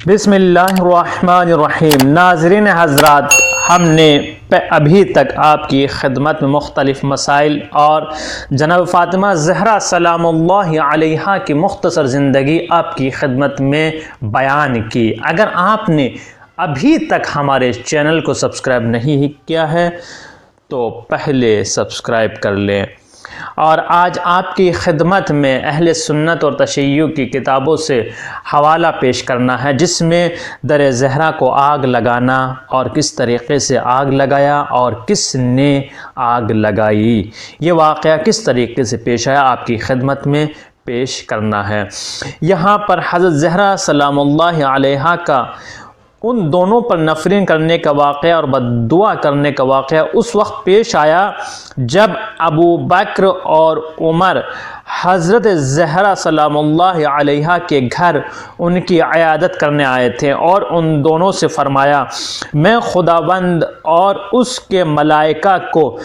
بسم اللہ الرحمن الرحیم۔ ناظرین حضرات، ہم نے ابھی تک آپ کی خدمت میں مختلف مسائل اور جناب فاطمہ زہرا سلام اللہ علیہا کی مختصر زندگی آپ کی خدمت میں بیان کی۔ اگر آپ نے ابھی تک ہمارے چینل کو سبسکرائب نہیں کیا ہے تو پہلے سبسکرائب کر لیں، اور آج آپ کی خدمت میں اہل سنت اور تشیع کی کتابوں سے حوالہ پیش کرنا ہے، جس میں در زہرا کو آگ لگانا اور کس طریقے سے آگ لگایا اور کس نے آگ لگائی، یہ واقعہ کس طریقے سے پیش آیا، آپ کی خدمت میں پیش کرنا ہے۔ یہاں پر حضرت زہرا سلام اللہ علیہا کا ان دونوں پر نفرین کرنے کا واقعہ اور بددعا کرنے کا واقعہ اس وقت پیش آیا جب ابو بکر اور عمر حضرت زہرا سلام اللہ علیہا کے گھر ان کی عیادت کرنے آئے تھے، اور ان دونوں سے فرمایا، میں خداوند اور اس کے ملائکہ کو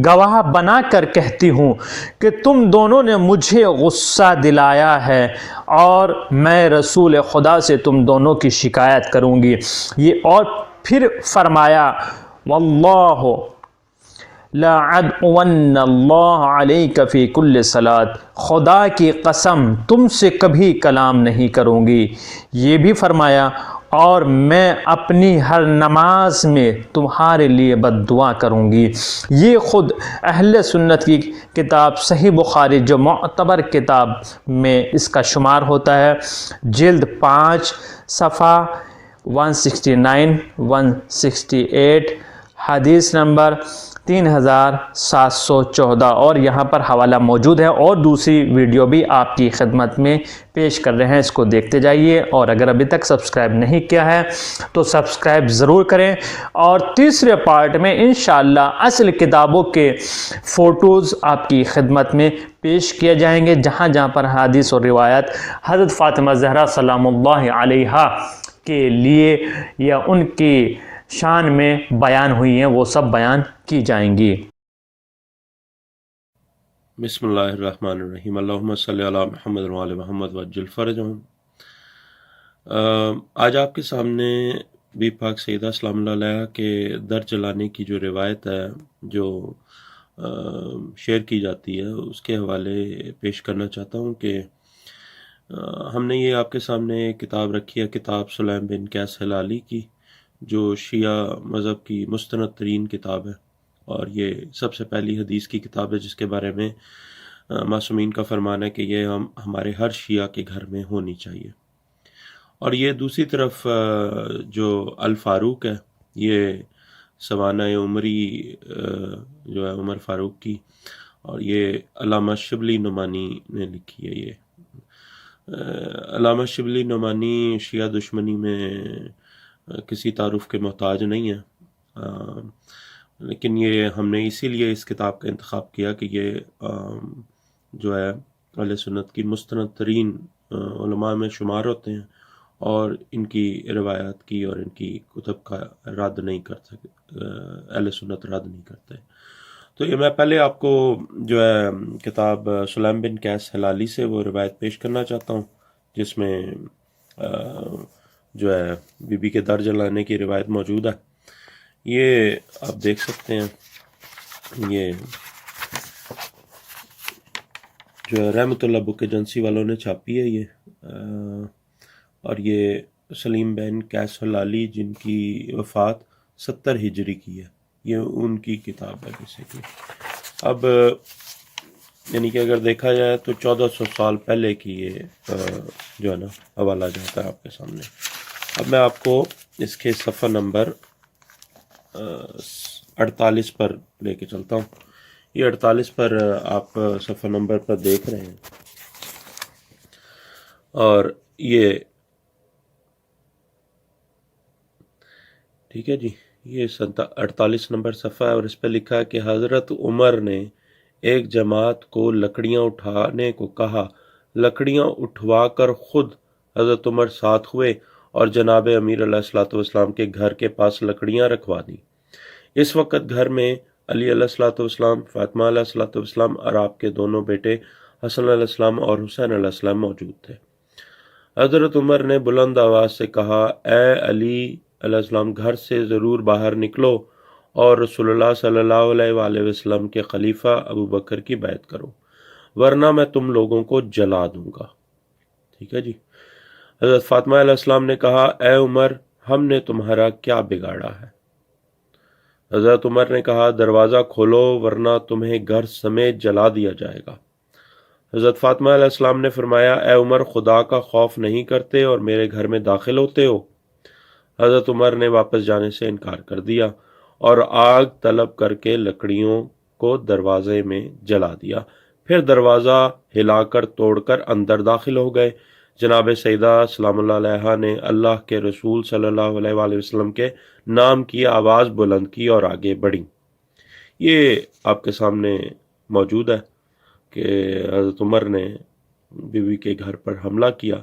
گواہ بنا کر کہتی ہوں کہ تم دونوں نے مجھے غصہ دلایا ہے، اور میں رسول خدا سے تم دونوں کی شکایت کروں گی۔ یہ اور پھر فرمایا، واللہ لَأَدْعُوَنَّ اللَّهَ عَلَيْكَ فِي كُلِّ صَلَاةٍ، خدا کی قسم تم سے کبھی کلام نہیں کروں گی۔ یہ بھی فرمایا، اور میں اپنی ہر نماز میں تمہارے لیے بددعا کروں گی۔ یہ خود اہل سنت کی کتاب صحیح بخاری، جو معتبر کتاب میں اس کا شمار ہوتا ہے، جلد 5 صفحہ 169 168، حدیث نمبر 3714، اور یہاں پر حوالہ موجود ہے، اور دوسری ویڈیو بھی آپ کی خدمت میں پیش کر رہے ہیں، اس کو دیکھتے جائیے، اور اگر ابھی تک سبسکرائب نہیں کیا ہے تو سبسکرائب ضرور کریں۔ اور تیسرے پارٹ میں انشاءاللہ اصل کتابوں کے فوٹوز آپ کی خدمت میں پیش کیے جائیں گے، جہاں جہاں پر حدیث اور روایت حضرت فاطمہ زہرا سلام اللہ علیہا کے لیے یا ان کی شان میں بیان ہوئی ہیں، وہ سب بیان کی جائیں گی۔ بسم اللہ الرحمن الرحیم، اللہم صلی علی محمد وعلی محمد وعجل فرجہم۔ آج آپ کے سامنے بی پاک سیدہ سلام اللہ علیہ کے در جلانے کی جو روایت ہے، جو شیئر کی جاتی ہے، اس کے حوالے پیش کرنا چاہتا ہوں کہ ہم نے یہ آپ کے سامنے کتاب رکھی ہے، کتاب سلیم بن قیس ہلالی کی، جو شیعہ مذہب کی مستند ترین کتاب ہے، اور یہ سب سے پہلی حدیث کی کتاب ہے جس کے بارے میں معصومین کا فرمان ہے کہ یہ ہمارے ہر شیعہ کے گھر میں ہونی چاہیے۔ اور یہ دوسری طرف جو الفاروق ہے، یہ سوانح عمری جو ہے عمر فاروق کی، اور یہ علامہ شبلی نعمانی نے لکھی ہے۔ یہ علامہ شبلی نعمانی شیعہ دشمنی میں کسی تعارف کے محتاج نہیں ہے، لیکن یہ ہم نے اسی لیے اس کتاب کا انتخاب کیا کہ یہ جو ہے اہل سنت کی مستند ترین علماء میں شمار ہوتے ہیں، اور ان کی روایات کی اور ان کی کتب کا رد نہیں کر سکتے، اہل سنت رد نہیں کرتے۔ تو یہ میں پہلے آپ کو جو ہے کتاب سلیم بن قیس ہلالی سے وہ روایت پیش کرنا چاہتا ہوں، جس میں جو ہے بی بی کے در جلانے کی روایت موجود ہے۔ یہ آپ دیکھ سکتے ہیں، یہ جو ہے رحمت اللہ بک ایجنسی والوں نے چھاپی ہے یہ، اور یہ سلیم بن قیس ہلالی جن کی وفات 70 ہجری کی ہے، یہ ان کی کتاب ہے بیسیکلی۔ اب یعنی کہ اگر دیکھا جائے تو 1400 سال پہلے کی یہ جو ہے نا حوالہ جاتا ہے آپ کے سامنے۔ اب میں آپ کو اس کے صفحہ نمبر 48 پر لے کے چلتا ہوں۔ یہ 48 پر آپ صفحہ نمبر پر دیکھ رہے ہیں، اور یہ ٹھیک ہے جی، یہ 48 نمبر صفحہ ہے، اور اس پہ لکھا ہے کہ حضرت عمر نے ایک جماعت کو لکڑیاں اٹھانے کو کہا، لکڑیاں اٹھوا کر خود حضرت عمر ساتھ ہوئے اور جناب امیر علیہ الصلوۃ والسلام کے گھر کے پاس لکڑیاں رکھوا دیں۔ اس وقت گھر میں علی علیہ الصلوۃ والسلام، فاطمہ علیہ الصلوۃ والسلام اور آپ کے دونوں بیٹے حسن علیہ السلام اور حسین علیہ السلام موجود تھے۔ حضرت عمر نے بلند آواز سے کہا، اے علی علیہ السلام، گھر سے ضرور باہر نکلو اور رسول اللہ صلی اللہ علیہ وآلہ وسلم کے خلیفہ ابو بکر کی بیعت کرو، ورنہ میں تم لوگوں کو جلا دوں گا۔ ٹھیک ہے جی۔ حضرت فاطمہ علیہ السلام نے کہا، اے عمر، ہم نے تمہارا کیا بگاڑا ہے؟ حضرت عمر نے کہا، دروازہ کھولو ورنہ تمہیں گھر سمیت جلا دیا جائے گا۔ حضرت فاطمہ علیہ السلام نے فرمایا، اے عمر، خدا کا خوف نہیں کرتے اور میرے گھر میں داخل ہوتے ہو؟ حضرت عمر نے واپس جانے سے انکار کر دیا اور آگ طلب کر کے لکڑیوں کو دروازے میں جلا دیا، پھر دروازہ ہلا کر توڑ کر اندر داخل ہو گئے۔ جناب سیدہ سلام اللہ علیہا نے اللہ کے رسول صلی اللہ علیہ وآلہ وسلم کے نام کی آواز بلند کی اور آگے بڑھی۔ یہ آپ کے سامنے موجود ہے کہ حضرت عمر نے بیوی کے گھر پر حملہ کیا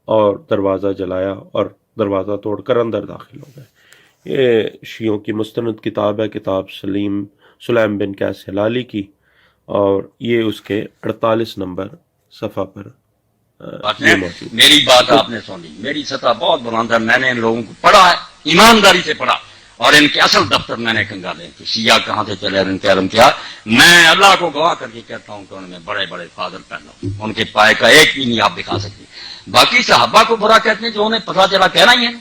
اور دروازہ جلایا اور دروازہ توڑ کر اندر داخل ہو گئے۔ یہ شیعوں کی مستند کتاب ہے، کتاب سلیم بن قیس ہلالی کی، اور یہ اس کے 48 نمبر صفحہ پر یہ موجود۔ میری بات آپ نے سنی، میری سطح بہت بلند ہے، میں نے ان لوگوں کو پڑھا ہے، ایمانداری سے پڑھا، اور ان کے اصل دفتر میں نے کنگالے کہ شیعہ کہاں سے چلے اور ان کے علم کیا۔ میں اللہ کو گواہ کر کے کہتا ہوں کہ ان میں بڑے بڑے فاضل پیدا ہوئے، ان کے پائے کا ایک بھی نہیں آپ دکھا سکتے۔ باقی صحابہ کو برا کہتے ہیں جو انہیں پتہ چلا، کہنا ہی ہے،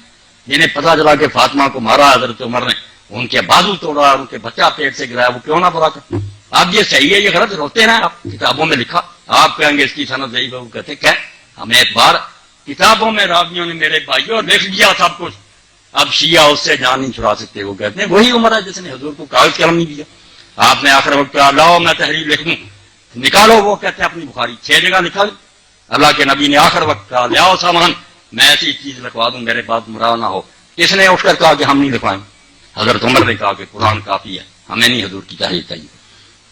جنہیں پتہ چلا کہ فاطمہ کو مارا حضرت عمر نے، ان کے بازو توڑا، ان کے بچہ پیٹ سے گرایا، وہ کیوں نہ برا کرتے؟ اب یہ صحیح ہے یہ غلط، روتے ہیں آپ، کتابوں میں لکھا، آپ کہیں گے اس کی سند ضعیف ہے، وہ کہتے ہیں ہمیں ایک بار کتابوں میں راویوں نے میرے بھائیوں لکھ دیا سب کچھ، اب شیعہ اس سے جان نہیں چھڑا سکتے۔ وہ کہتے ہیں وہی عمر ہے جس نے حضور کو کاغذ قلم نہیں دیا، آپ نے آخر وقت کہا لاؤ میں تحریر لکھ دوں، نکالو، وہ کہتے ہیں اپنی بخاری 6 جگہ نکال۔ اللہ کے نبی نے آخر وقت کہا لاؤ سامان، میں ایسی چیز لکھوا دوں میرے بات مراد نہ ہو۔ کس نے اٹھ کر کہا کہ ہم نہیں لکھوائیں؟ حضرت عمر نے کہا کہ قرآن کافی ہے، ہمیں نہیں حضور کی تحریر چاہیے۔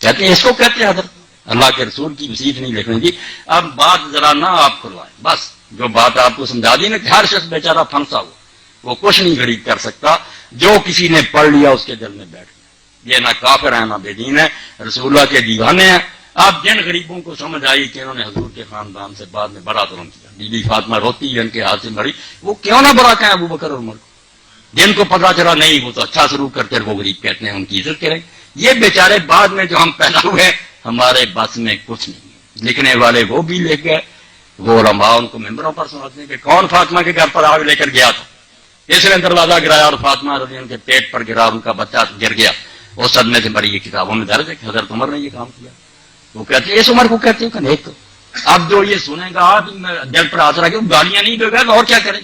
کہتے ہیں اس کو کہتے ہیں حضرت اللہ کے رسول کی وصیت نہیں لکھنے دی۔ اب بات ذرا نہ آپ کھلوائیں، بس جو بات آپ کو سمجھا دی نا کہ ہر شخص بیچارہ پھنسا ہوا، وہ کچھ نہیں گھڑی کر سکتا، جو کسی نے پڑھ لیا اس کے دل میں بیٹھ گیا۔ یہ نہ کافر ہیں نہ بے دین ہے، رسول اللہ کے دیوانے ہیں۔ اب جن غریبوں کو سمجھ آئی کہ انہوں نے حضور کے خاندان سے بعد میں بڑا ظلم کیا، بی بی فاطمہ روتی ہے ان کے ہاتھ سے مری، وہ کیوں نہ برا کہیں ابو بکر اور عمر کو؟ جن کو پتا چلا نہیں وہ تو اچھا سلوک کرتے ہیں، وہ غریب کہتے ہیں ان کی عزت کریں۔ یہ بیچارے بعد میں جو ہم پیدا ہوئے ہمارے بس میں کچھ نہیں ہے، لکھنے والے وہ بھی لکھ گئے، وہ علماء ان کو ممبروں پر سناتے ہیں کہ کون فاطمہ کے گھر پر آگ لے کر گیا تھا، اس نے دروازہ گرایا اور فاطمہ رضی اللہ عنہا کے پیٹ پر گرا، ان کا بچہ گر گیا، اس صدمے سے مری۔ یہ کتابوں میں درج ہے کہ حضرت عمر نے یہ کام کیا۔ وہ کہتے ہیں اس عمر کو کہتے ہیں کہ نیک تو اب جو یہ سنیں گا آپ دل پر آسرا کہ گالیاں نہیں دے گا اور کیا کریں؟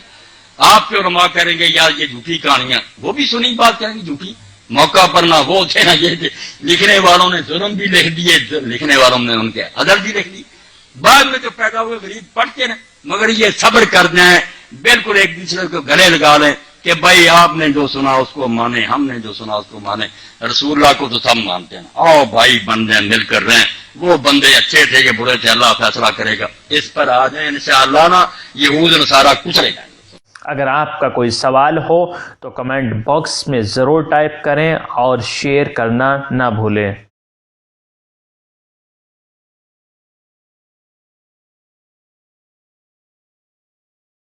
آپ کے علماء کریں گے یار یہ جھوٹی کہانیاں، وہ بھی سنی بات کہیں گے جھوٹی، موقع پر نہ وہ تھے نہ یہ تھے، لکھنے والوں نے ظلم بھی لکھ دیے، لکھنے والوں نے ان کے عدل بھی لکھ دی، بعد میں جو پیدا ہوئے غریب پڑھتے ہیں، مگر یہ صبر کر جائیں، بالکل ایک دوسرے کو گلے لگا لیں کہ بھائی آپ نے جو سنا اس کو مانے، ہم نے جو سنا اس کو مانے، رسول اللہ کو تو سب مانتے ہیں، آؤ بھائی بن جائیں، مل کر رہیں، وہ بندے اچھے تھے کہ برے تھے، اللہ فیصلہ کرے گا، اس پر آ جائیں انشاءاللہ نا یہود نصارہ کچلے جائیں۔ اگر آپ کا کوئی سوال ہو تو کمنٹ باکس میں ضرور ٹائپ کریں اور شیئر کرنا نہ بھولیں۔